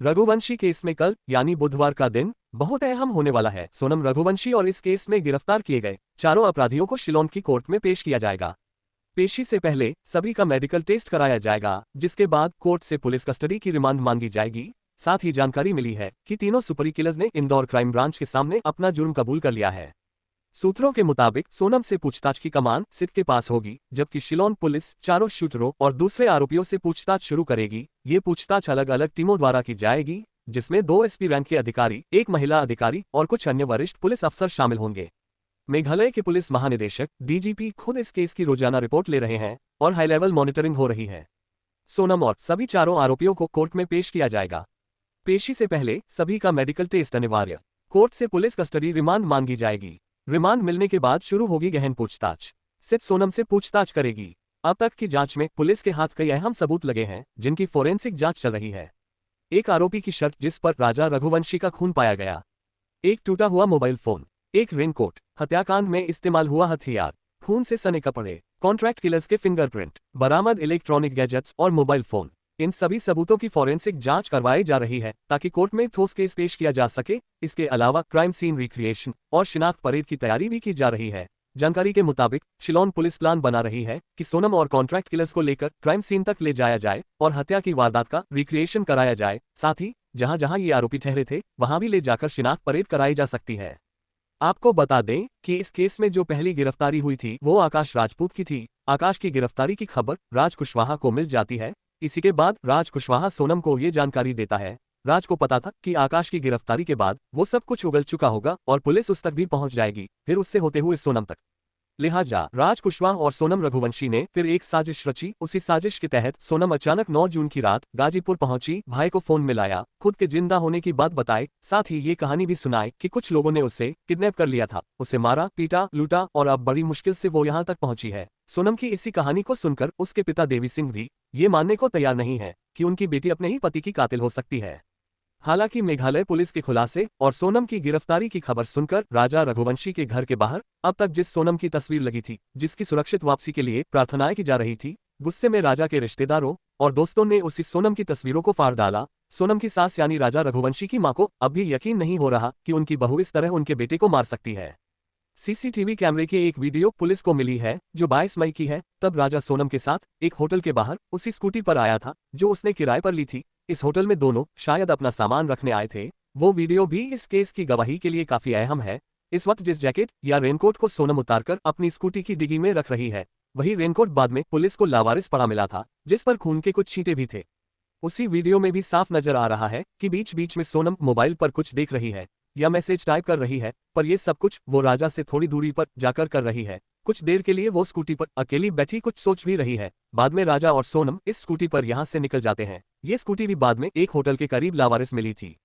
Raghuvanshi case में कल यानी बुधवार का दिन बहुत अहम होने वाला है। सोनम रघुवंशी और इस केस में गिरफ्तार किए गए चारों अपराधियों को शिलोंग की कोर्ट में पेश किया जाएगा। पेशी से पहले सभी का मेडिकल टेस्ट कराया जाएगा, जिसके बाद कोर्ट से पुलिस कस्टडी की रिमांड मांगी जाएगी। साथ ही जानकारी मिली है कि तीनों सुपरी किलर्स ने इंदौर क्राइम ब्रांच के सामने अपना जुर्म कबूल कर लिया है। सूत्रों के मुताबिक सोनम से पूछताछ की कमान सिट के पास होगी, जबकि शिलोंग पुलिस चारों शूटरों और दूसरे आरोपियों से पूछताछ शुरू करेगी। ये पूछताछ अलग अलग टीमों द्वारा की जाएगी, जिसमें 2 एसपी रैंक के अधिकारी, एक महिला अधिकारी और कुछ अन्य वरिष्ठ पुलिस अफसर शामिल होंगे। मेघालय के पुलिस महानिदेशक डीजीपी खुद इस केस की रोजाना रिपोर्ट ले रहे हैं और हाई लेवल मॉनिटरिंग हो रही है। सोनम और सभी चारों आरोपियों को कोर्ट में पेश किया जाएगा। पेशी से पहले सभी का मेडिकल टेस्ट अनिवार्य। कोर्ट से पुलिस कस्टडी रिमांड मांगी जाएगी। रिमांड मिलने के बाद शुरू होगी गहन पूछताछ। सिट सोनम से पूछताछ करेगी। अब तक की जांच में पुलिस के हाथ कई अहम सबूत लगे हैं, जिनकी फोरेंसिक जांच चल रही है। एक आरोपी की शर्ट जिस पर राजा रघुवंशी का खून पाया गया, एक टूटा हुआ मोबाइल फोन, एक रेनकोट, हत्याकांड में इस्तेमाल हुआ हथियार, खून से सने कपड़े, कॉन्ट्रैक्ट किलर्स के फिंगरप्रिंट, बरामद इलेक्ट्रॉनिक गैजेट्स और मोबाइल फोन। इन सभी सबूतों की फोरेंसिक जांच करवाई जा रही है ताकि कोर्ट में ठोस केस पेश किया जा सके। इसके अलावा क्राइम सीन रिक्रिएशन और शिनाख्त परेड की तैयारी भी की जा रही है। जानकारी के मुताबिक शिलोंग पुलिस प्लान बना रही है कि सोनम और कॉन्ट्रैक्ट किलर्स को लेकर क्राइम सीन तक ले जाया जाए और हत्या की वारदात का रिक्रिएशन कराया जाए। साथ ही जहां जहां ये आरोपी ठहरे थे वहां भी ले जाकर शिनाख्त परेड कराई जा सकती है। आपको बता दें कि इस केस में जो पहली गिरफ्तारी हुई थी वो आकाश राजपूत की थी। आकाश की गिरफ्तारी की खबर राज कुशवाहा को मिल जाती है। इसी के बाद राज कुशवाहा सोनम को ये जानकारी देता है। राज को पता था कि आकाश की गिरफ्तारी के बाद वो सब कुछ उगल चुका होगा और पुलिस उस तक भी पहुंच जाएगी, फिर उससे होते हुए सोनम तक। लिहाजा राज कुशवाहा और सोनम रघुवंशी ने फिर एक साजिश रची। उसी साजिश के तहत सोनम अचानक 9 जून की रात गाजीपुर पहुंची, भाई को फोन मिलाया, खुद के जिंदा होने की बात बताई, साथ ही ये कहानी भी सुनाई कि कुछ लोगों ने उसे किडनैप कर लिया था, उसे मारा, पीटा, लूटा और अब बड़ी मुश्किल से वो यहाँ तक पहुंची है। सोनम की इसी कहानी को सुनकर उसके पिता देवी सिंह भी ये मानने को तैयार नहीं है कि उनकी बेटी अपने ही पति की कातिल हो सकती है। हालांकि मेघालय पुलिस के खुलासे और सोनम की गिरफ्तारी की खबर सुनकर राजा रघुवंशी के घर के बाहर अब तक जिस सोनम की तस्वीर लगी थी, जिसकी सुरक्षित वापसी के लिए प्रार्थनाएं की जा रही थी, गुस्से में राजा के रिश्तेदारों और दोस्तों ने उसी सोनम की तस्वीरों को फाड़ डाला। सोनम की सास यानी राजा रघुवंशी की मां को अब भी यकीन नहीं हो रहा कि उनकी बहू इस तरह उनके बेटे को मार सकती है। सीसीटीवी कैमरे की एक वीडियो पुलिस को मिली है जो 22 मई की है। तब राजा सोनम के साथ एक होटल के बाहर उसी स्कूटी पर आया था जो उसने किराए पर ली थी। इस होटल में दोनों शायद अपना सामान रखने आए थे। वो वीडियो भी इस केस की गवाही के लिए काफी अहम है। इस वक्त जिस जैकेट या रेनकोट को सोनम उतारकर अपनी स्कूटी की डिग्गी में रख रही है, वही रेनकोट बाद में पुलिस को लावारिस पड़ा मिला था, जिस पर खून के कुछ छींटे भी थे। उसी वीडियो में भी साफ नजर आ रहा है कि बीच बीच में सोनम मोबाइल पर कुछ देख रही है या मैसेज टाइप कर रही है, पर यह सब कुछ वो राजा से थोड़ी दूरी पर जाकर कर रही है। कुछ देर के लिए वो स्कूटी पर अकेली बैठी कुछ सोच भी रही है। बाद में राजा और सोनम इस स्कूटी पर यहां से निकल जाते हैं। ये स्कूटी भी बाद में एक होटल के करीब लावारिस मिली थी।